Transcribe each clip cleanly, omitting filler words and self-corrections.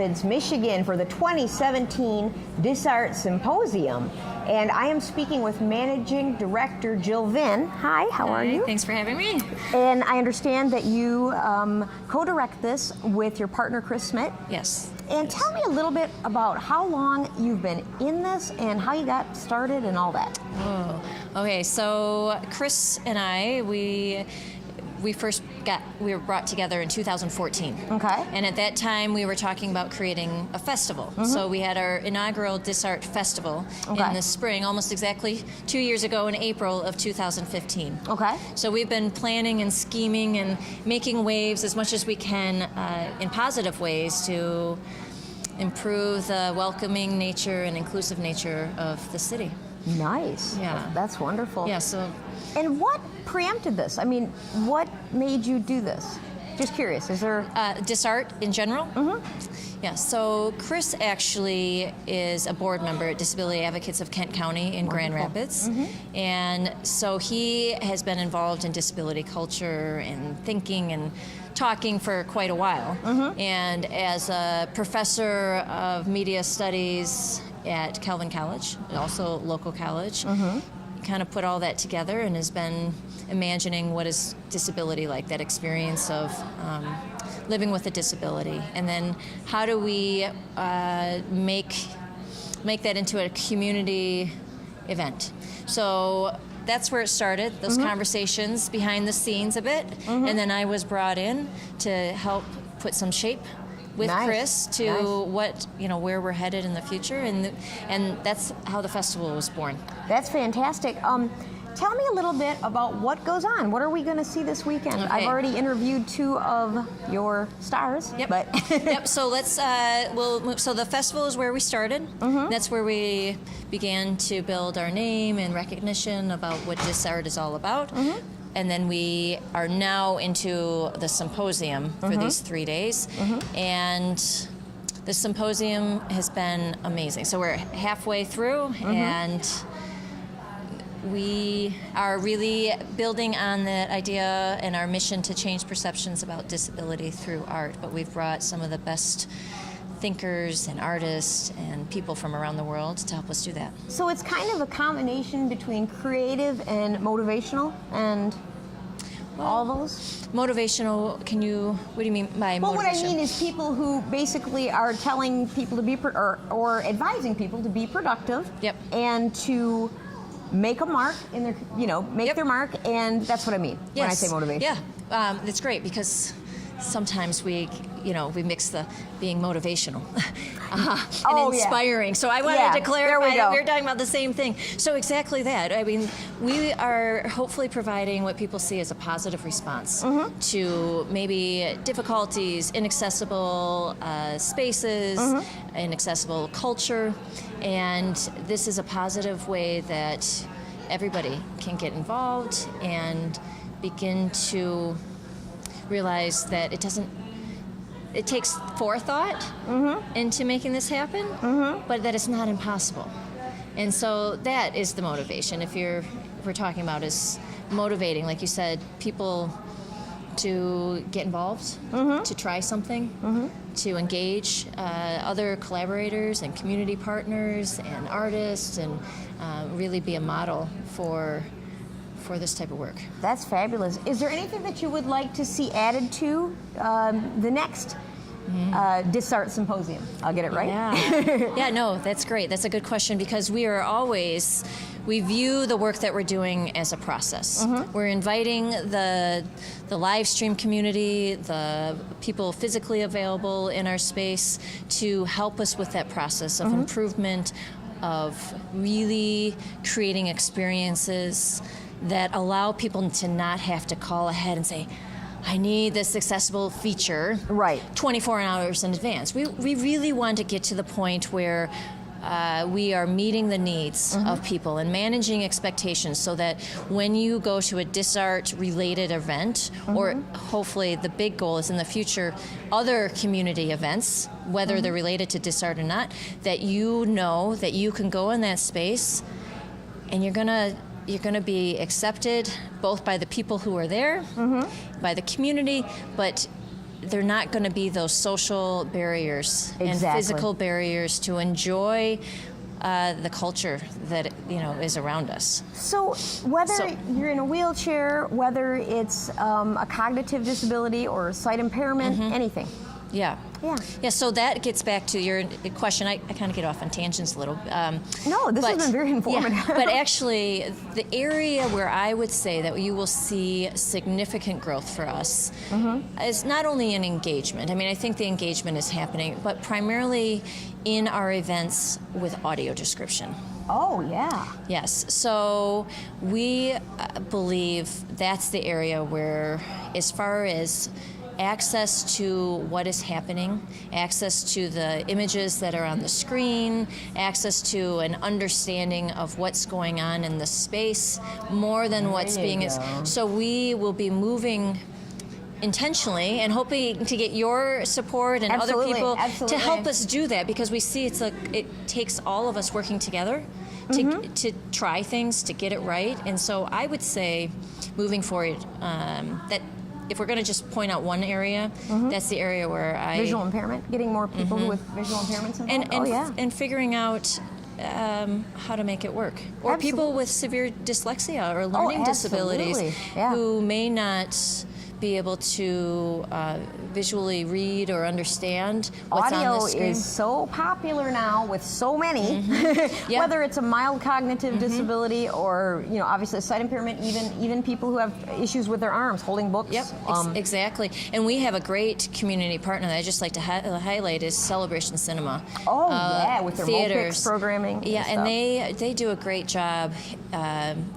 Rapids, Michigan for the 2017 DisArt Symposium. And I am speaking with Managing Director Jill Vyn. Hi, how are you? Thanks for having me. And I understand that you co-direct this with your partner Chris Smith. Yes. And tell me a little bit about how long you've been in this and how you got started and all that. Oh, okay. So Chris and I, we were brought together in 2014. Okay. And at that time, we were talking about creating a festival. Mm-hmm. So we had our inaugural DisArt Festival in the spring, almost exactly 2 years ago in April of 2015. Okay. So we've been planning and scheming and making waves as much as we can in positive ways to improve the welcoming nature and inclusive nature of the city. Nice. Yeah. That's wonderful. Yeah, so... And what preempted this? I mean, what made you do this? Just curious, is there... DisArt in general? Mm-hmm. Yeah, so Chris actually is a board member at Disability Advocates of Kent County in Grand Rapids. Mm-hmm. And so he has been involved in disability culture and thinking and talking for quite a while. Mm-hmm. And as a professor of media studies at Calvin College, also local college, kind of put all that together and has been imagining what is disability like, that experience of living with a disability, and then how do we make that into a community event. So that's where it started, those conversations behind the scenes a bit, and then I was brought in to help put some shape with Chris to what, where we're headed in the future, and that's how the festival was born. That's fantastic. Tell me a little bit about what goes on. What are we going to see this weekend? Okay. I've already interviewed 2 of your stars. Yep. But yep. So let's so the festival is where we started. That's where we began to build our name and recognition about what DisArt is all about. And then we are now into the symposium for these 3 days. And the symposium has been amazing. So we're halfway through, and we are really building on that idea and our mission to change perceptions about disability through art. But we've brought some of the best thinkers and artists and people from around the world to help us do that. So it's kind of a combination between creative and motivational and all those? Motivational, what do you mean by motivation? Well, what I mean is people who basically are telling people to be, or advising people to be productive. Yep. And to make a mark in their, make their mark, and that's what I mean when I say motivation. Yeah, that's great, because sometimes we mix the being motivational and inspiring. Yeah. So I wanted to clarify that we're talking about the same thing. So exactly that. I mean, we are hopefully providing what people see as a positive response to maybe difficulties, inaccessible spaces, inaccessible culture, and this is a positive way that everybody can get involved and begin to realize that it takes forethought into making this happen, but that it's not impossible. And so that is the motivation. If we're talking about is motivating, like you said, people to get involved, to try something, to engage other collaborators and community partners and artists, and really be a model for this type of work. That's fabulous. Is there anything that you would like to see added to the next DisArt Symposium? I'll get it right? Yeah. Yeah, no, that's great. That's a good question, because we view the work that we're doing as a process. We're inviting the live stream community, the people physically available in our space, to help us with that process of improvement, of really creating experiences that allow people to not have to call ahead and say, I need this accessible feature 24 hours in advance. We really want to get to the point where we are meeting the needs of people and managing expectations, so that when you go to a DisArt related event, or hopefully the big goal is in the future, other community events, whether they're related to DisArt or not, that you know that you can go in that space and you're gonna be accepted both by the people who are there, by the community, but they're not going to be those social barriers and physical barriers to enjoy the culture that is around us. So whether you're in a wheelchair, whether it's a cognitive disability or sight impairment, anything. Yeah. So that gets back to your question. I kind of get off on tangents a little. No, this has been very informative. Yeah, but actually, the area where I would say that you will see significant growth for us is not only in engagement. I mean, I think the engagement is happening, but primarily in our events with audio description. Oh, yeah. Yes. So we believe that's the area where, as far as access to what is happening, access to the images that are on the screen, access to an understanding of what's going on in the space more than what's being. So we will be moving intentionally and hoping to get your support and other people to help us do that, because we see it takes all of us working together to try things, to get it right. And so I would say moving forward that if we're going to just point out one area, that's the area where visual impairment, getting more people with visual impairments involved. And figuring out how to make it work. Or people with severe dyslexia or learning disabilities who may not be able to visually read or understand what's on the screen. Audio is so popular now with so many, whether it's a mild cognitive disability or, obviously a sight impairment, even people who have issues with their arms, holding books. Exactly. And we have a great community partner that I just like to highlight is Celebration Cinema. With their theaters programming. And they do a great job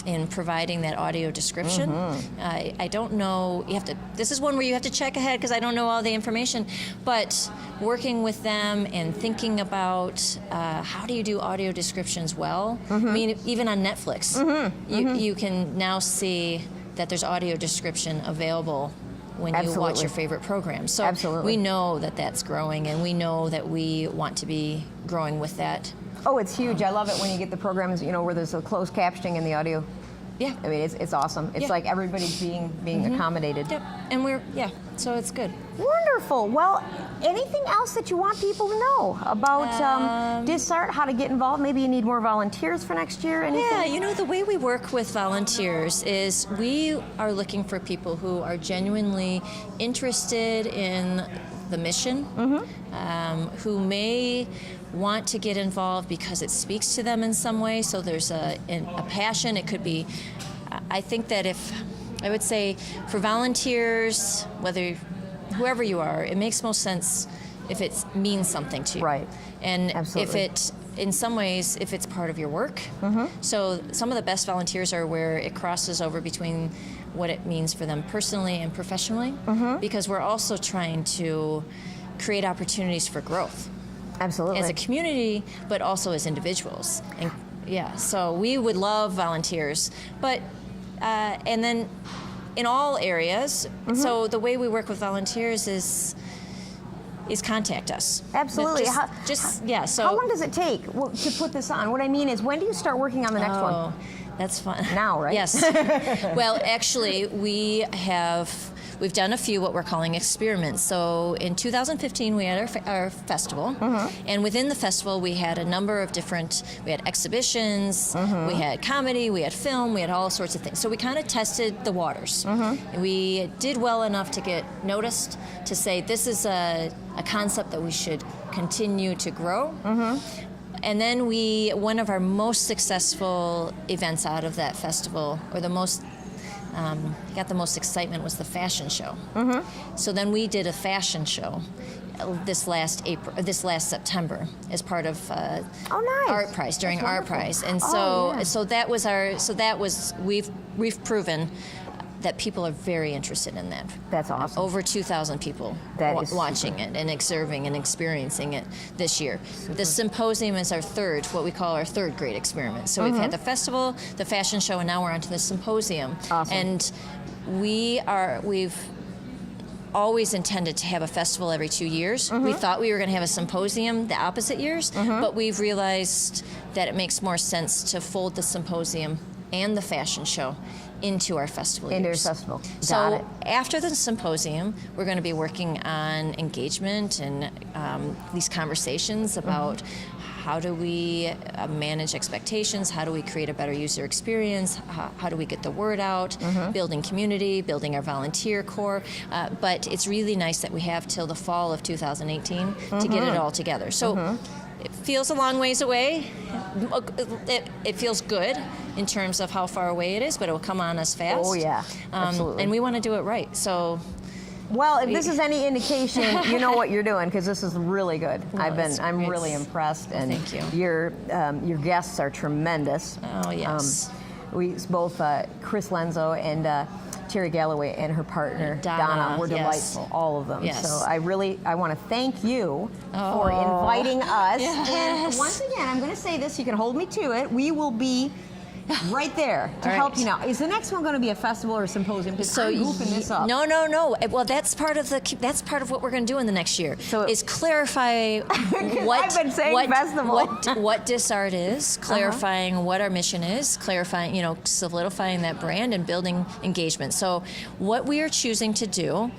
in providing that audio description. I don't know, this is one where you have to check ahead because I don't know all the information, but working with them and thinking about how do you do audio descriptions well. I mean, even on Netflix, you can now see that there's audio description available when you watch your favorite program. So we know that that's growing, and we know that we want to be growing with that. Oh, it's huge. I love it when you get the programs, where there's a closed captioning in the audio. Yeah. I mean, it's awesome. It's like everybody's being accommodated. Yep. And so it's good. Wonderful. Well, anything else that you want people to know about DisArt, how to get involved? Maybe you need more volunteers for next year? Anything? Yeah, the way we work with volunteers is we are looking for people who are genuinely interested in the mission, who may want to get involved because it speaks to them in some way. So there's a passion. It could be, I think that I would say for volunteers, whoever you are, it makes most sense if it means something to you. Right. And in some ways, if it's part of your work. So some of the best volunteers are where it crosses over between what it means for them personally and professionally, because we're also trying to create opportunities for growth. Absolutely. As a community, but also as individuals. And so we would love volunteers, but and then in all areas. So the way we work with volunteers is contact us. Absolutely. So how long does it take to put this on? What I mean is, when do you start working on the next one? That's fun. Now, right? Yes. Well, actually, we've done a few what we're calling experiments. So in 2015, we had our festival, and within the festival, we had a number of we had exhibitions, we had comedy, we had film, we had all sorts of things. So we kind of tested the waters. We did well enough to get noticed, to say this is a concept that we should continue to grow. And then one of our most successful events out of that festival, or got the most excitement, was the fashion show. So then we did a fashion show this last September as part of Art Prize, during Art Prize. And we've proven that people are very interested in that. That's awesome. Over 2,000 people watching it and observing and experiencing it this year. The symposium is what we call our third great experiment. So we've had the festival, the fashion show, and now we're on to the symposium. Awesome. And we've always intended to have a festival every 2 years. We thought we were going to have a symposium the opposite years, but we've realized that it makes more sense to fold the symposium and the fashion show into our festival Into years. your festival. Got So it. after the symposium, we're going to be working on engagement and these conversations about how do we manage expectations, how do we create a better user experience, how do we get the word out, building community, building our volunteer core. But it's really nice that we have till the fall of 2018 to get it all together. So it feels a long ways away. It feels good in terms of how far away it is, but it will come on us fast. Oh yeah, absolutely. And we want to do it right. So, well, if this is any indication, you know what you're doing, because this is really good. Well, I'm really impressed, and thank you. Your guests are tremendous. Oh yes. We both Chris Lenzo and Terry Galloway and her partner Donna were delightful, all of them. Yes. So I want to thank you for inviting us. Yes. And once again, I'm going to say this, you can hold me to it. We will be right there to help you now. Is the next one going to be a festival or a symposium? Because I'm goofing this up. No. Well, that's part of what we're going to do in the next year. So is clarify what I've been saying festival. what DisArt is, clarifying what our mission is, clarifying, solidifying that brand and building engagement. So what we are choosing to do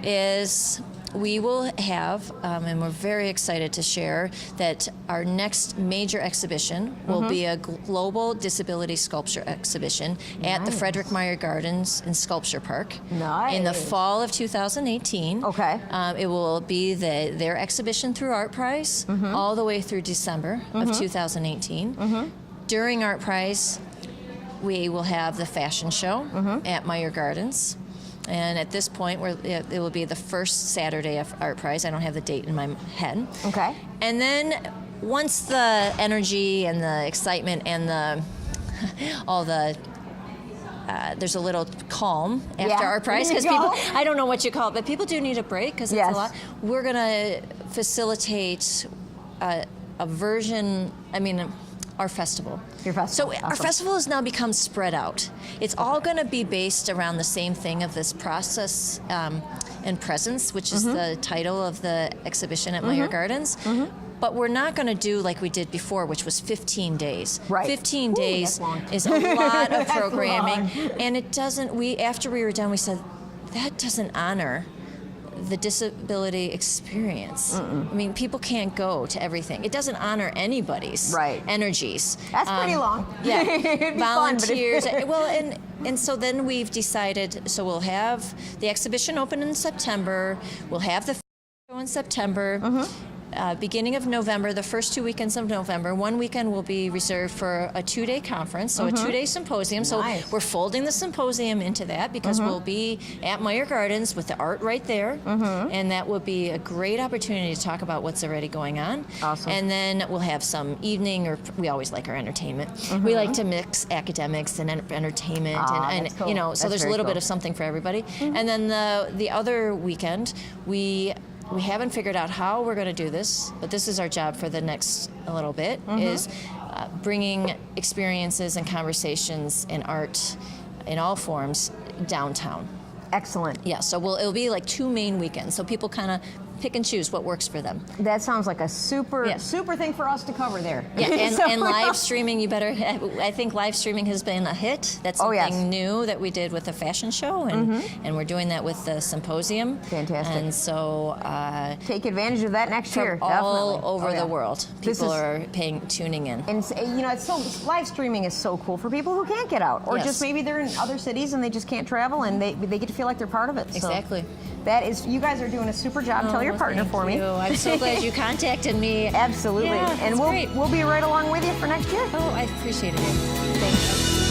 is we will have, and we're very excited to share, that our next major exhibition will be a global disability sculpture exhibition at the Frederick Meyer Gardens in Sculpture Park in the fall of 2018. Okay. It will be their exhibition through Art Prize all the way through December of 2018. During Art Prize, we will have the fashion show at Meyer Gardens. And at this point, it will be the first Saturday of Art Prize. I don't have the date in my head. Okay. And then once the energy and the excitement and there's a little calm after Art Prize, because people, I don't know what you call it, but people do need a break because it's a lot. We're going to facilitate a version, our festival. Your festival. So our festival has now become spread out. It's all going to be based around the same thing of this process and presence, which is the title of the exhibition at Meyer Gardens. But we're not going to do like we did before, which was 15 days. Right. 15 days is a lot of programming. And it doesn't, after we were done, we said, that doesn't honor the disability experience. People can't go to everything. It doesn't honor anybody's energies. That's pretty long. Yeah, It'd be volunteers. Fun, well, and so then we've decided. So we'll have the exhibition open in September. We'll have the show in September. Beginning of November, the first 2 weekends of November, one weekend will be reserved for a 2-day conference, so a 2-day symposium. So we're folding the symposium into that because we'll be at Meyer Gardens with the art right there, and that will be a great opportunity to talk about what's already going on. Awesome. And then we'll have some evening, or we always like our entertainment. We like to mix academics and entertainment, and cool. so there's a little bit of something for everybody. And then the other weekend, we haven't figured out how we're going to do this, but this is our job for the next little bit, is bringing experiences and conversations and art in all forms downtown. Excellent. Yeah, so it'll be like 2 main weekends, so people kind of pick and choose what works for them. That sounds like a super thing for us to cover there. Yeah, and live streaming, I think live streaming has been a hit. That's something new that we did with the fashion show, and we're doing that with the symposium. Fantastic. And so take advantage of that next year. All over the world, people are tuning in. And it's live streaming is so cool for people who can't get out, or just maybe they're in other cities and they just can't travel, and they get to feel like they're part of it. Exactly. So that is, you guys are doing a super job. Tell your partner for me. I'm so glad you contacted me. Absolutely. Yeah, and we'll be right along with you for next year. Oh, I appreciate it. Thank you.